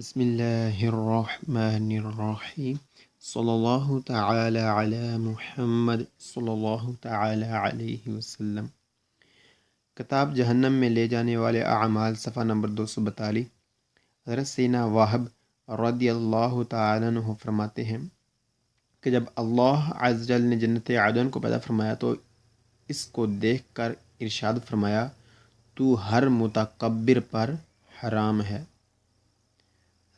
بسم اللہ الرحمن الرحیم صلی اللہ تعالی علی محمد صلی اللہ تعالی علیہ وسلم۔ کتاب جہنم میں لے جانے والے اعمال، صفحہ نمبر 242۔ حضرت سیدنا واہب رضی اللہ تعالیٰ عنہ فرماتے ہیں کہ جب اللہ عز وجل نے جنت عدن کو پیدا فرمایا تو اس کو دیکھ کر ارشاد فرمایا، تو ہر متکبر پر حرام ہے۔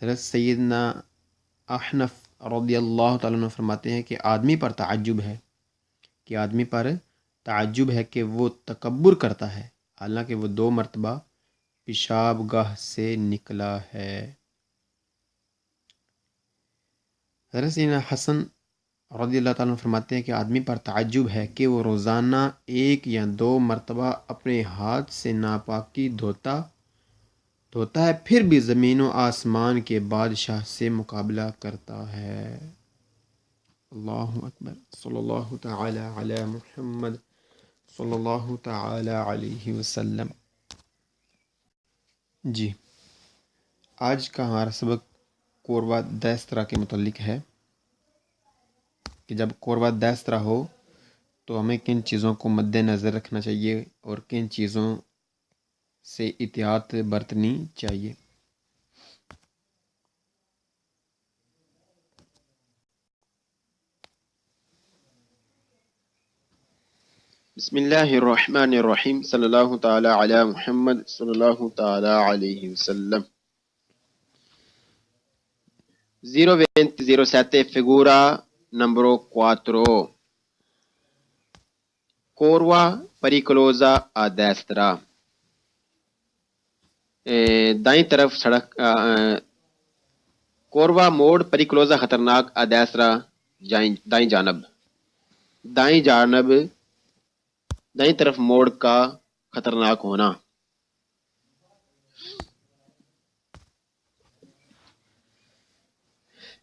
حضرت سیدنا احنف رضی اللہ تعالیٰ عنہ فرماتے ہیں کہ آدمی پر تعجب ہے کہ وہ تکبر کرتا ہے حالانکہ وہ 2 مرتبہ پیشاب گاہ سے نکلا ہے۔ حضرت سیدنا حسن رضی اللہ تعالیٰ عنہ فرماتے ہیں کہ آدمی پر تعجب ہے کہ وہ روزانہ 1 یا 2 مرتبہ اپنے ہاتھ سے ناپاکی دھوتا ہے، پھر بھی زمین و آسمان کے بادشاہ سے مقابلہ کرتا ہے۔ اللہ اکبر، صلی اللہ تعالی علی محمد صلی اللہ تعالی علیہ وسلم۔ جی، آج کا ہمارا سبق قربہ دیسترا کے متعلق ہے کہ جب قربہ دیسترا ہو تو ہمیں کن چیزوں کو مد نظر رکھنا چاہیے اور کن چیزوں سے احتیاط برتنی چاہیے۔ بسم اللہ الرحمن الرحیم صلی اللہ تعالی علی محمد صلی اللہ تعالی علیہ وسلم۔ 02007 figura numero 4. Curva pericolosa a destra. دائیں طرف سڑک کوروا موڑ پریکلوزا خطرناک ادیسرا دائیں جانب، دائیں طرف موڑ کا خطرناک ہونا۔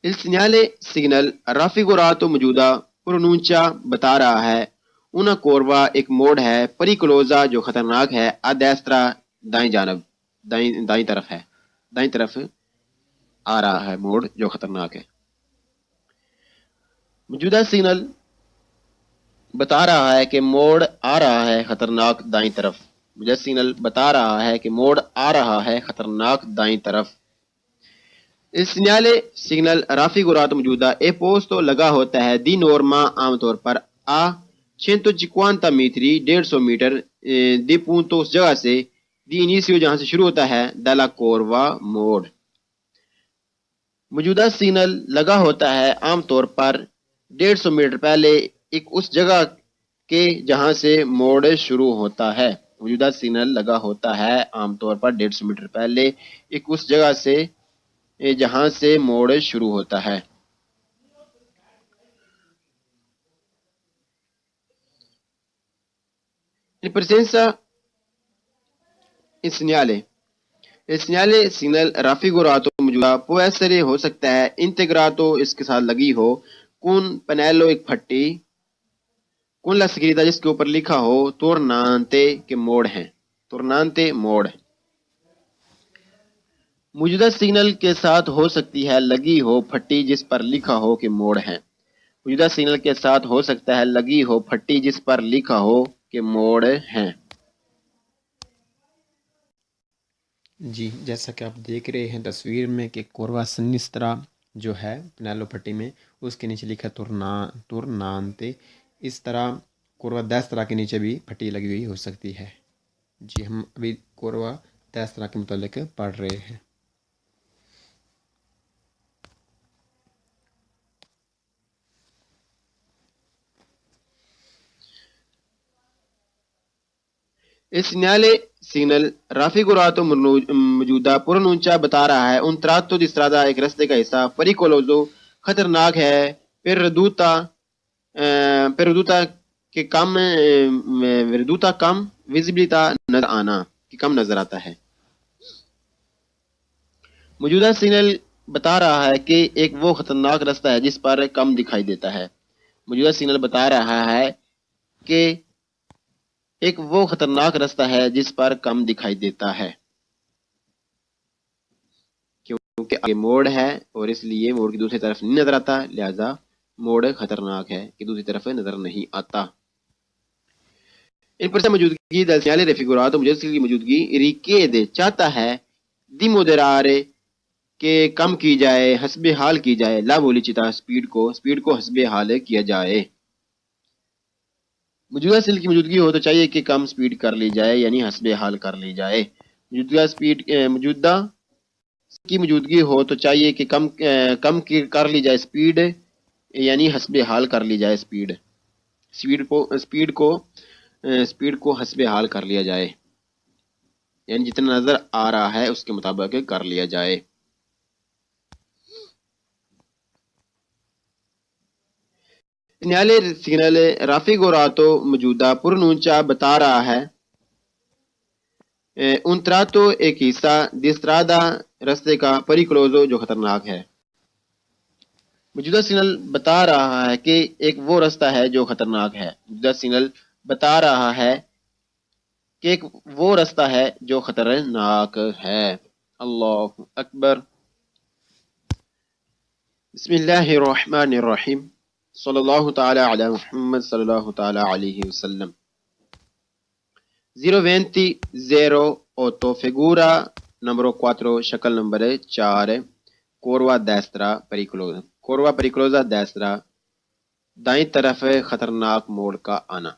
Il segnale signal raffigurato موجودہ پرونونچا بتا رہا ہے una کوروا ایک موڑ ہے، پریکلوزا جو خطرناک ہے، ادیسرا دائیں جانب، دائیں طرف آ رہا ہے موڑ جو خطرناک ہے۔ موجودہ سگنل بتا رہا ہے کہ موڑ آ رہا ہے خطرناک دائیں طرف۔ موجودہ سگنل بتا رہا ہے کہ موڑ آ رہا ہے خطرناک دائیں طرف۔ اس سگنالے سگنل رافیگوراتو موجودہ اے پوسٹو لگا ہوتا ہے دی نورما عام طور پر آ 150 میٹری 150 میٹر دی پونتو اس جگہ سے دی انیسیو جہاں سے شروع ہوتا ہے دالا کوروا موڑ۔ موجودہ سگنل لگا ہوتا ہے عام طور پر 150 میٹر پہلے ایک اس جگہ کے جہاں سے موڑ شروع ہوتا ہے۔ موجودہ سگنل لگا ہوتا ہے عام طور پر 150 میٹر پہلے ایک اس جگہ سے جہاں سے موڑ شروع ہوتا ہے۔ In presenza in segnale signal raffigurato موجودہ può essere ہو سکتا ہے integrato اس کے ساتھ لگی ہو con pannello ایک پھٹی con la scritta جس کے اوپر لکھا ہو tornante کے موڑ ہیں، tornante موڑ۔ موجودہ سگنل کے ساتھ ہو سکتی ہے لگی ہو پھٹی جس پر لکھا ہو کہ موڑ ہے۔ موجودہ سگنل کے ساتھ ہو سکتا ہے لگی ہو پھٹی جس پر لکھا ہو کہ موڑ ہیں۔ جی، جیسا کہ آپ دیکھ رہے ہیں تصویر میں کہ کوروا سنسترا جو ہے پنیلو پھٹی میں اس کے نیچے لکھا تورنانتے، اس طرح کوروا دیسترا کے نیچے بھی پھٹی لگی ہوئی ہو سکتی ہے۔ جی، ہم ابھی کوروا دیسترا کے متعلق پڑھ رہے ہیں۔ اس سگنالے سگنل رافیگوراتو موجودہ پرونونچا بتا رہا ہے ان تراتو دی استرادا ایک رستے کا حصہ پریکولوزو خطرناک ہے، پیردوتا کے کم ویزیبلیتا نظر آنا کہ کم نظر آتا ہے۔ موجودہ سگنل بتا رہا ہے کہ ایک وہ خطرناک رستہ ہے جس پر کم دکھائی دیتا ہے۔ موجودہ سگنل بتا رہا ہے کہ ایک وہ خطرناک رستہ ہے جس پر کم دکھائی دیتا ہے کیونکہ کیونکہ آگے موڑ ہے اور اس لیے موڑ کی دوسری طرف نہیں نظر آتا، لہذا موڑ خطرناک ہے کہ دوسری طرف نظر نہیں آتا۔ ان پر سے موجودگی del segnale raffigurato مجسم کی موجودگی richiede چاہتا ہے دی moderare کہ کم کی جائے، حسب حال کی جائے، لا velocità سپیڈ کو حسب حال کیا جائے۔ موجودہ سیل کی موجودگی ہو تو چاہیے کہ کم سپیڈ کر لی جائے، یعنی حسب حال کر لی جائے۔ موجودہ کی موجودگی ہو تو چاہیے کہ کم کر لی جائے سپیڈ، یعنی حسب حال کر لی جائے سپیڈ کو حسب حال کر لیا جائے، یعنی جتنا نظر آ رہا ہے اس کے مطابق کر لیا جائے۔ سگنل رافیگوراتو موجودہ پرونونچا بتا رہا ہے un tratto ایک حصہ di strada رستے کا پریکلوزو جو خطرناک ہے۔ موجودہ سگنل بتا رہا ہے کہ ایک وہ رستہ ہے جو خطرناک ہے۔ موجودہ سگنل بتا رہا ہے کہ ایک وہ رستہ ہے جو خطرناک ہے۔ اللہ اکبر۔ بسم اللہ الرحمن الرحیم، صلی اللہ تعالی علی محمد صلی اللہ تعالی علیہ وسلم۔ 020 figura numero 4 شکل نمبر 4 کوروا پریکلوزا دیسترا دائیں طرف خطرناک موڑ کا آنا۔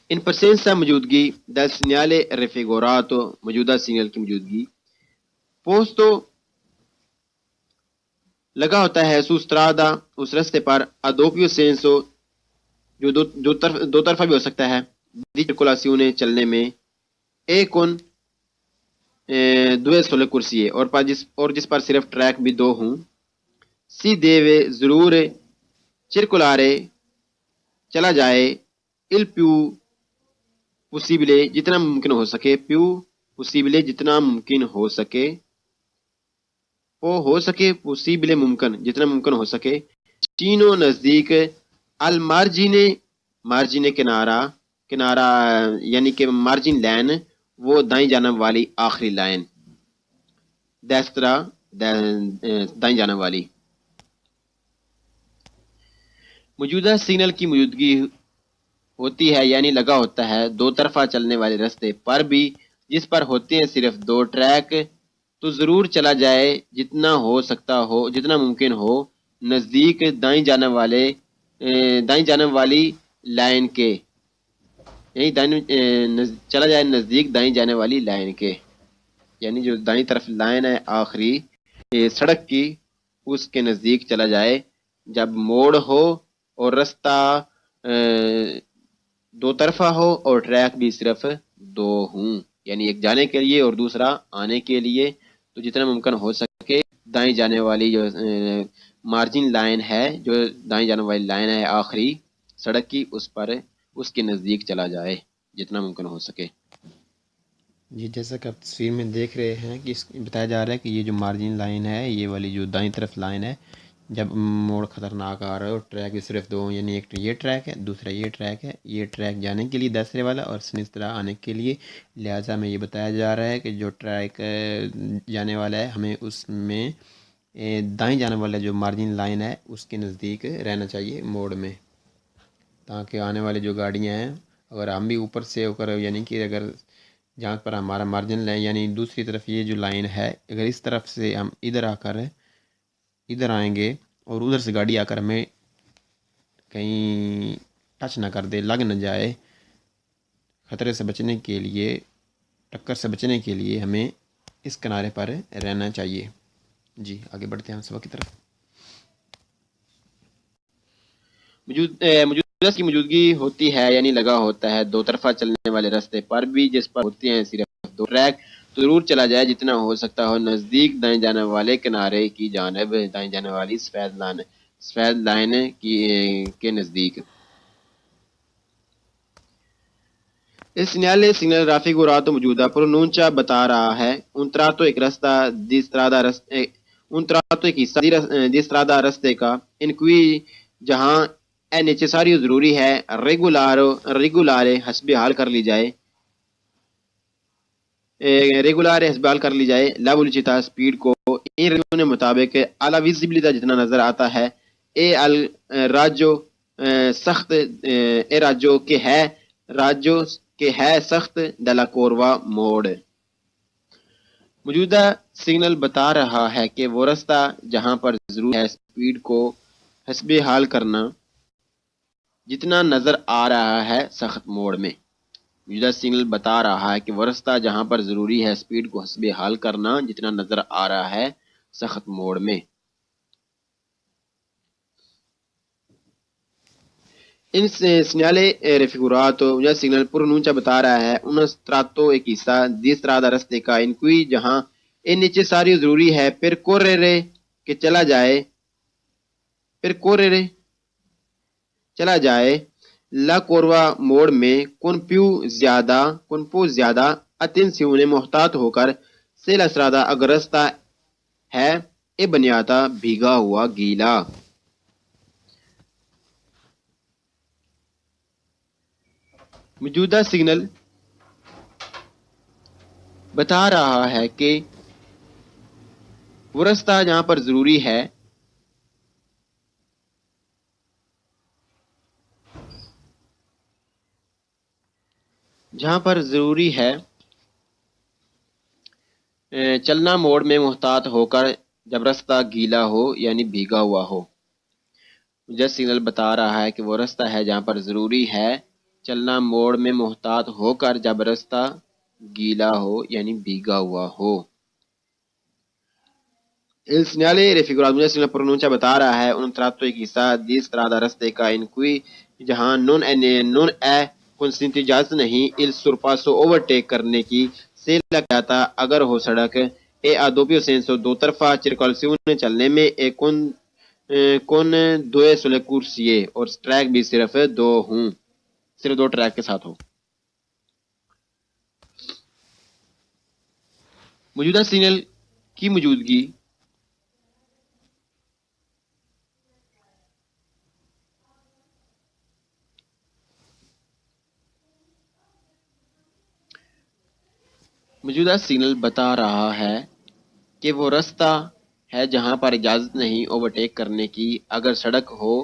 ان پرسینسا موجودگی del segnale raffigurato موجودہ سگنل کی موجودگی پوسٹو لگا ہوتا ہے su strada اس رستے پر a doppio senso جو دو طرفہ بھی ہو سکتا ہے، دی circolazione چلنے میں، e con due sole corsie اور جس پر صرف ٹریک بھی دو ہوں، si deve ضرور circolare چلا جائے il più possibile جتنا ممکن ہو سکے، più possibile جتنا ممکن ہو سکے، possibile ممکن جتنا ممکن ہو سکے، چینو نزدیک، مارجن کنارہ یعنی کہ مارجن لائن وہ دائیں جانب والی آخری لائن، دیسترا دائیں جانب والی۔ موجودہ سگنل کی موجودگی ہوتی ہے یعنی لگا ہوتا ہے دو طرفہ چلنے والے رستے پر بھی جس پر ہوتے ہیں صرف دو ٹریک، تو ضرور چلا جائے جتنا ہو سکتا ہو، جتنا ممکن ہو، نزدیک دائیں جانب والی لائن کے، یعنی چلا جائے نزدیک دائیں جانے والی لائن کے، یعنی جو دائیں طرف لائن ہے آخری سڑک کی اس کے نزدیک چلا جائے جب موڑ ہو اور رستہ دو طرفہ ہو اور ٹریک بھی صرف دو ہوں، یعنی ایک جانے کے لیے اور دوسرا آنے کے لیے، تو جتنا ممکن ہو سکے دائیں جانے والی جو مارجن لائن ہے، جو دائیں جانے والی لائن ہے آخری سڑک کی، اس کے نزدیک چلا جائے جتنا ممکن ہو سکے۔ جی جیسا کہ آپ تصویر میں دیکھ رہے ہیں کہ بتایا جا رہا ہے کہ یہ جو مارجن لائن ہے، یہ والی جو دائیں طرف لائن ہے، جب موڑ خطرناک آ رہا ہے اور ٹریک بھی صرف دو، یعنی ایک یہ ٹریک ہے، دوسرا یہ ٹریک ہے، یہ ٹریک جانے کے لیے دوسرے والا اور سنسترا آنے کے لیے، لہٰذا میں یہ بتایا جا رہا ہے کہ جو ٹریک جانے والا ہے ہمیں اس میں دائیں جانے والا جو مارجن لائن ہے اس کے نزدیک رہنا چاہیے موڑ میں، تاکہ آنے والی جو گاڑیاں ہیں اگر ہم بھی اوپر سے یعنی کہ اگر جہاں پر ہمارا مارجن لائن یعنی دوسری طرف یہ جو لائن ہے، اگر اس طرف سے ہم ادھر آئیں گے اور ادھر سے گاڑی آ کر ہمیں کہیں ٹچ نہ کر دے، لگ نہ جائے، خطرے سے بچنے کے لیے، ٹکر سے بچنے کے لیے ہمیں اس کنارے پر رہنا چاہیے۔ جی آگے بڑھتے ہیں سبق کی طرف۔ موجودہ کی موجودگی ہوتی ہے یعنی لگا ہوتا ہے دو طرفہ چلنے والے رستے پر بھی جس پر ہوتے ہیں صرف دو ٹریک، تو ضرور چلا جائے جتنا ہو سکتا ہو نزدیک دائیں جانے والے کنارے کی جانب، دائیں جانے والی سفید لائن کے نزدیک۔ اس سگنل رافیگوراتو موجودہ پرونونچا بتا رہا ہے un tratto ایک رستہ di strada un tratto ایک حصہ di strada رستے کا in cui جہاں ہے نیچساری ضروری ہے ریگولارے حسب حال کر لی جائے ریگولار حسبال کر لی جائے لا velocità اسپیڈ کو ان ریگولوں مطابق اعلیٰ ویزیبلٹی جتنا نظر آتا ہے اے ال راجو سخت اے راجو کے ہے سخت دلا کوروا موڑ۔ موجودہ سگنل بتا رہا ہے کہ وہ راستہ جہاں پر ضرور ہے اسپیڈ کو حسب حال کرنا جتنا نظر آ رہا ہے سخت موڑ میں۔ موجودہ سگنل بتا رہا ہے کہ وہ راستہ جہاں پر ضروری ہے اسپیڈ کو حسب حال کرنا جتنا نظر آ رہا ہے سخت موڑ میں۔ ان segnale raffigurato موجودہ سگنل پرونونچا بتا رہا ہے ان stratto ایک حصہ di strada رستے کا ان cui جہاں ان نیچے ساری ضروری ہے پھر correre کہ چلا جائے لا کوروا موڑ میں کون پو زیادہ attenzione محتاط ہو کر se la strada اگر رستہ ہے اے بنیاتا بھیگا ہوا گیلا۔ موجودہ سگنل بتا رہا ہے کہ وہ راستہ جہاں پر ضروری ہے چلنا موڑ میں محتاط ہو کر جب راستہ گیلا ہو یعنی بھیگا ہوا ہو۔ موجودہ سگنل بتا رہا ہے کہ وہ راستہ ہے جہاں پر ضروری ہے چلنا موڑ میں محتاط ہو کر جب راستہ گیلا ہو یعنی بھیگا ہوا ہو۔ Il segnale raffigurato موجودہ سگنل پرونونچا بتا رہا ہے un tratto ایک حصہ di strada رستے کا in cui جہاں non è consentito اجازت نہیں il sorpasso overtake کرنے کی se la جاتا اگر ہو سڑک e a doppio senso دو طرفہ circolazione چلنے میں e con due sole corsie اور ٹریک بھی صرف دو ٹریک کے ساتھ ہو۔ موجودہ سگنل کی موجودگی بتا رہا ہے کہ وہ راستہ ہے جہاں پر اجازت نہیں اوورٹیک کرنے کی اگر سڑک ہو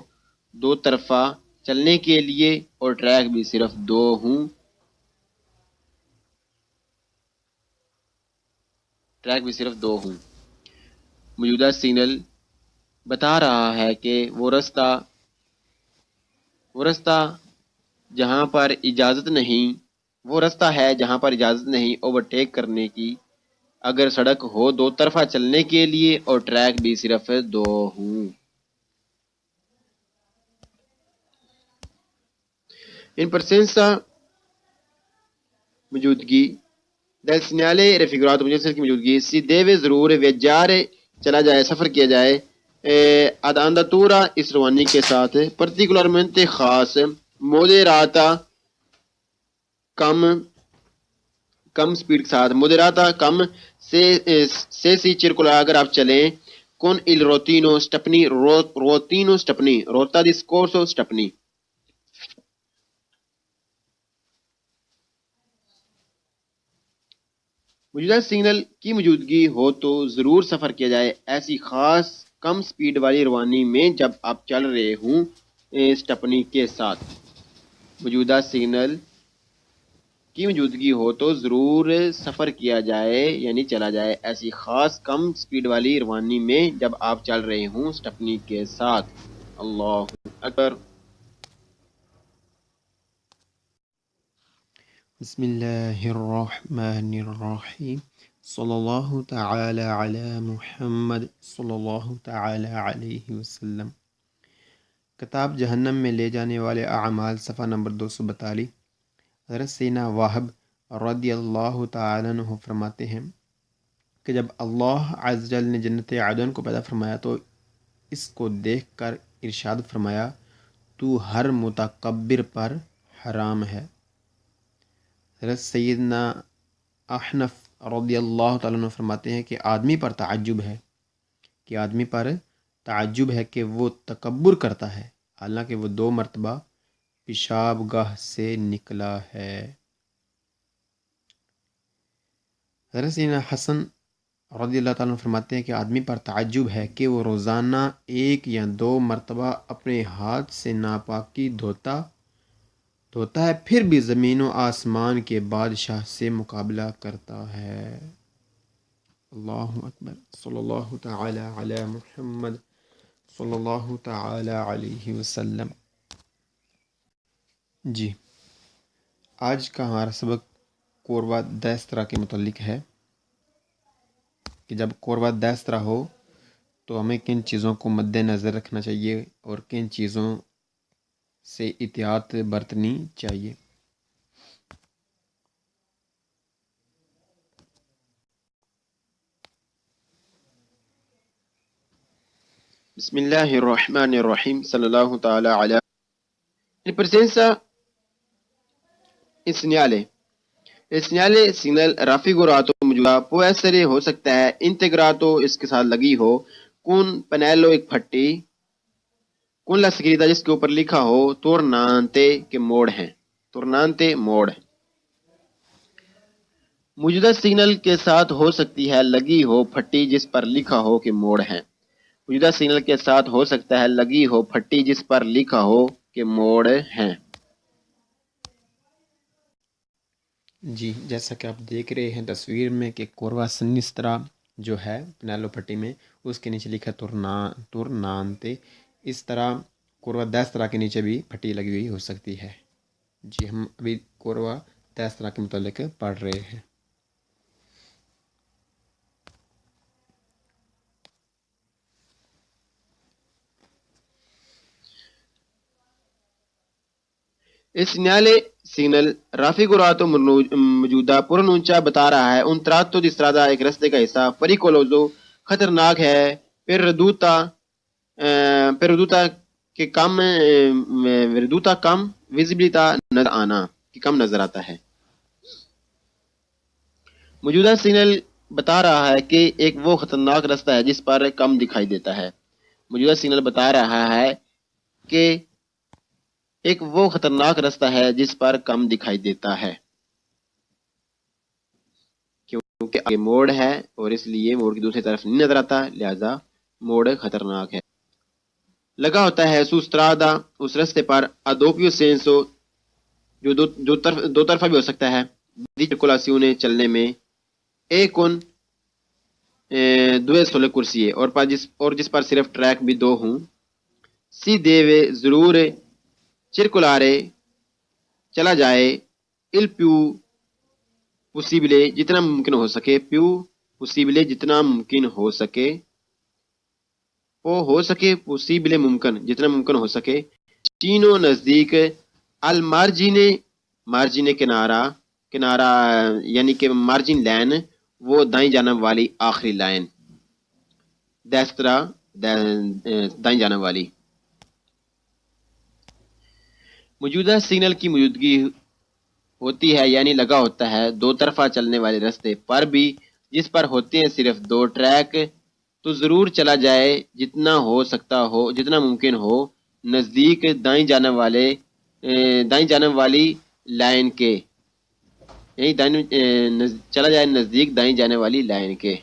دو طرفہ چلنے کے لیے اور ٹریک بھی صرف دو ہوں۔ موجودہ سگنل بتا رہا ہے کہ وہ راستہ جہاں پر اجازت نہیں اوورٹیک کرنے کی اگر سڑک ہو دو طرفہ چلنے کے لیے اور ٹریک بھی صرف دو ہوں۔ ان پرسنسا موجودگی del segnale raffigurato موجودہ کی موجودگی si deve ضرور viaggiare چلا جائے سفر کیا جائے ad andatura اس روانی کے ساتھ particolarmente خاص moderata کم سپیڈ کے ساتھ moderata کم سے si circola اگر آپ چلیں con il rotino stepney rota di scorso stepney۔ موجودہ سگنل کی موجودگی ہو تو ضرور سفر کیا جائے ایسی خاص کم سپیڈ والی روانی میں جب آپ چل رہے ہوں سٹپنی کے ساتھ۔ موجودہ سگنل کی موجودگی ہو تو ضرور سفر کیا جائے یعنی چلا جائے ایسی خاص کم سپیڈ والی روانی میں جب آپ چل رہے ہوں سٹپنی کے ساتھ۔ اللہ اکبر۔ بسم اللہ الرحمن الرحیم صلی اللہ تعالی علی محمد صلی اللہ تعالی علیہ وسلم۔ کتاب جہنم میں لے جانے والے اعمال صفحہ نمبر 242۔ حضرت سیدنا واہب رضی اللہ تعالیٰ عنہ فرماتے ہیں کہ جب اللہ عز و جل نے جنت عدن کو پیدا فرمایا تو اس کو دیکھ کر ارشاد فرمایا تو ہر متکبر پر حرام ہے۔ حضرت سیدنا احنف رضی اللہ تعالیٰ عنہ فرماتے ہیں کہ آدمی پر تعجب ہے کہ وہ تکبر کرتا ہے حالانکہ وہ 2 مرتبہ پیشاب گاہ سے نکلا ہے۔ حضرت سیدنا حسن رضی اللہ تعالیٰ عنہ فرماتے ہیں کہ آدمی پر تعجب ہے کہ وہ روزانہ 1 یا 2 مرتبہ اپنے ہاتھ سے ناپاکی دھوتا ہے، پھر بھی زمین و آسمان کے بادشاہ سے مقابلہ کرتا ہے۔ اللہ اکبر، صلی اللہ تعالی علی محمد صلی اللہ تعالی علیہ وسلم۔ جی، آج کا ہمارا سبق قربہ دسترا کے متعلق ہے کہ جب قربہ دسترا ہو تو ہمیں کن چیزوں کو مد نظر رکھنا چاہیے اور کن چیزوں سے احتیاط برتنی چاہیے۔ بسم اللہ الرحمن الرحیم صلی اللہ تعالی علی. In presenza il segnale raffigurato موجودہ può essere ہو سکتا ہے integrato اس کے ساتھ لگی ہو con pannello ایک پھٹی con la scritta جس کے اوپر لکھا ہو tornante کے موڑ ہیں، tornante موڑ۔ موجودہ سگنل کے ساتھ ہو سکتی ہے لگی ہو پھٹی جس پر لکھا ہو کہ موڑ ہیں، موجودہ سگنل کے ساتھ ہو سکتا ہے لگی ہو پھٹی جس پر لکھا ہو کہ موڑ ہیں۔ جی، جیسا کہ آپ دیکھ رہے ہیں تصویر میں کہ قربہ سنسترا جو ہے پنیلو پٹی میں اس کے نیچے لکھا تورنانتے، اس طرح قربہ دسترا کے نیچے بھی پٹی لگی ہوئی ہو سکتی ہے۔ جی، ہم ابھی قربہ دسترا کے متعلق پڑھ رہے ہیں۔ اس سگنل raffigurato موجودہ پرونونچا بتا رہا ہے un tratto di strada ایک رستے کا حصہ pericoloso خطرناک ہے veduta کم visibilità نظر آنا کہ کم نظر آتا ہے۔ موجودہ سگنل بتا رہا ہے کہ ایک وہ خطرناک رستہ ہے جس پر کم دکھائی دیتا ہے۔ موجودہ سگنل بتا رہا ہے کہ ایک وہ خطرناک رستہ ہے جس پر کم دکھائی دیتا ہے کیونکہ آگے موڑ ہے اور اس لیے موڑ کی دوسری طرف نہیں نظر آتا، لہذا موڑ خطرناک ہے۔ لگا ہوتا ہے سوسترادا اس رستے پر ادوپیو سینسو جو دو طرفہ بھی ہو سکتا ہے، دی چرکولاسیونے چلنے میں، ایک ان دوے سولے کرسی اور جس پر صرف ٹریک بھی 2 ہوں، سی دیوے ضرور چرکولارے چلا جائے، il più possibile جتنا ممکن ہو سکے، più possibile جتنا ممکن ہو سکے، ہو سکے possibile ممکن جتنا ممکن ہو سکے، چینو نزدیک، al margine کنارہ یعنی کہ مارجن لائن وہ دائیں جانب والی آخری لائن، destra دائیں جانب والی۔ موجودہ سگنل کی موجودگی ہوتی ہے یعنی لگا ہوتا ہے 2 طرفہ چلنے والے رستے پر بھی جس پر ہوتے ہیں صرف 2 ٹریک، تو ضرور چلا جائے جتنا ہو سکتا ہو، جتنا ممکن ہو، نزدیک دائیں جانب والی لائن کے، یعنی چلا جائے نزدیک دائیں جانے والی لائن کے،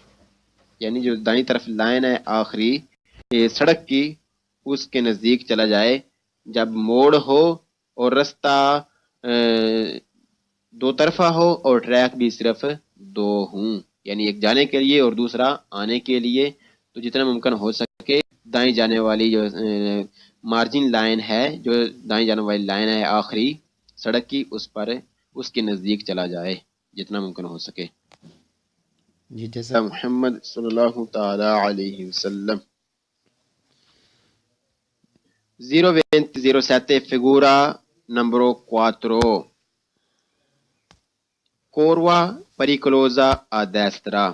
یعنی جو دائیں طرف لائن ہے آخری سڑک کی اس کے نزدیک چلا جائے جب موڑ ہو اور رستہ 2 طرفہ ہو اور ٹریک بھی صرف 2 ہوں، یعنی ایک جانے کے لیے اور دوسرا آنے کے لیے، تو جتنا ممکن ہو سکے دائیں جانے والی جو مارجن لائن ہے، جو دائیں جانے والی لائن ہے آخری سڑک کی، اس کے نزدیک چلا جائے جتنا ممکن ہو سکے۔ جی، جیسا محمد صلی اللہ تعالی علیہ وسلم۔ 0:27 figura numero 4 curva pericolosa a destra،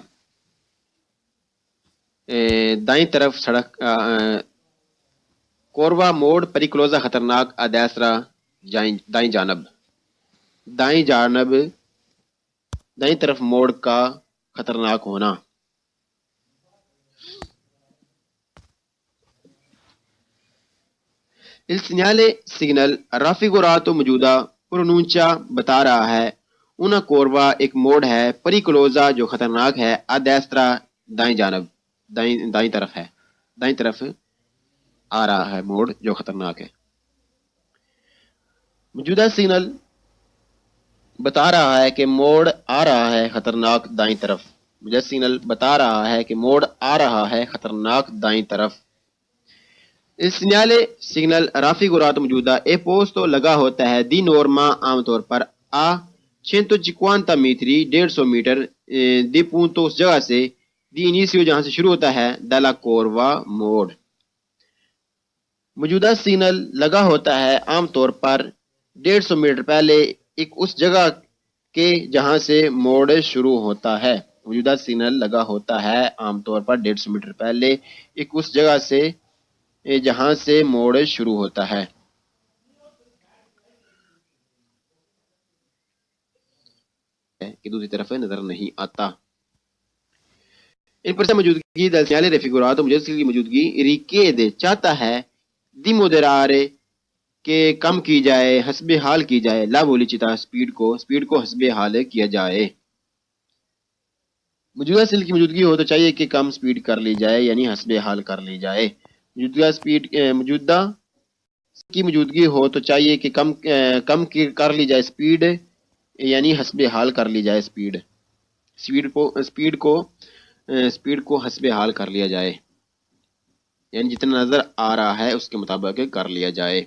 دائیں طرف سڑک، کوروا موڑ پریکلوزا خطرناک، ادیسرا دائیں جانب، دائیں طرف موڑ کا خطرناک ہونا۔ il segnale سگنل raffigurato موجودہ پرونونچا بتا رہا ہے una کوروا ایک موڑ ہے، پریکلوزا جو خطرناک ہے، ادیسترا دائیں جانب، دائیں طرف ہے، دائیں طرف آ رہا ہے موڑ جو خطرناک ہے۔ موجودہ سگنل بتا رہا ہے کہ موڑ آ رہا ہے خطرناک دائیں طرف، موجودہ سگنل بتا رہا ہے کہ موڑ آ رہا ہے خطرناک دائیں طرف۔ Il segnale raffigurato موجودہ è posto لگا ہوتا ہے دی نورما عام طور پر a 150 metri 150 میٹر دی پونتو اس جگہ سے دی انیسیو جہاں سے شروع ہوتا ہے دالا کوروا موڑ۔ موجودہ سگنل لگا ہوتا ہے عام طور پر 150 میٹر پہلے ایک اس جگہ کے جہاں سے موڑ شروع ہوتا ہے۔ موجودہ سگنل لگا ہوتا ہے عام طور پر 150 میٹر پہلے ایک اس جگہ سے جہاں سے موڑ شروع ہوتا ہے۔ کہ دوسری طرف نظر نہیں آتا۔ ان پر سے موجودگی del segnale raffigurato مجسم کی موجودگی richiede چاہتا ہے دی moderare کہ کم کی جائے، حسب حال کی جائے، لا velocità سپیڈ کو حسب حال کیا جائے۔ موجودہ سگنل کی موجودگی ہو تو چاہیے کہ کم سپیڈ کر لی جائے، یعنی حسب حال کر لی جائے۔ موجودہ کی موجودگی ہو تو چاہیے کہ کم کر لی جائے سپیڈ، یعنی حسب حال کر لی جائے سپیڈ کو حسب حال کر لیا جائے، یعنی جتنا نظر آ رہا ہے اس کے مطابق کر لیا جائے۔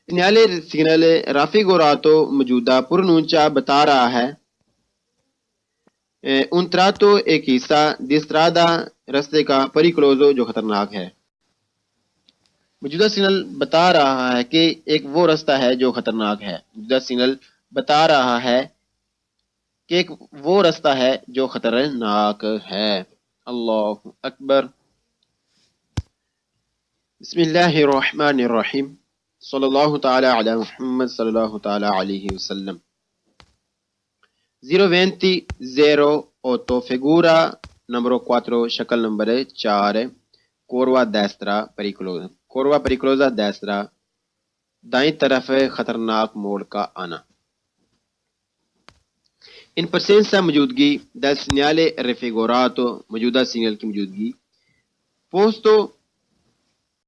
سگنل raffigurato موجودہ پرونونچا بتا رہا ہے un tratto ایک حصہ di strada رستے کا pericoloso جو خطرناک ہے۔ موجودہ سگنل بتا رہا ہے کہ ایک وہ رستہ ہے جو خطرناک ہے۔ موجودہ سگنل بتا رہا ہے کہ ایک وہ رستہ ہے جو خطرناک ہے۔ اللہ اکبر۔ بسم اللہ الرحمن الرحیم، صلی اللہ تعالی علی محمد صلی اللہ تعالی علیہ وسلم۔ 02008 figura numero 4 شکل number 4 کوروا destra pericolosa، کوروا pericolosa destra دائیں طرف خطرناک موڑ کا آنا۔ ان presenza موجودگی del segnale raffigurato موجودہ سگنل کی موجودگی posto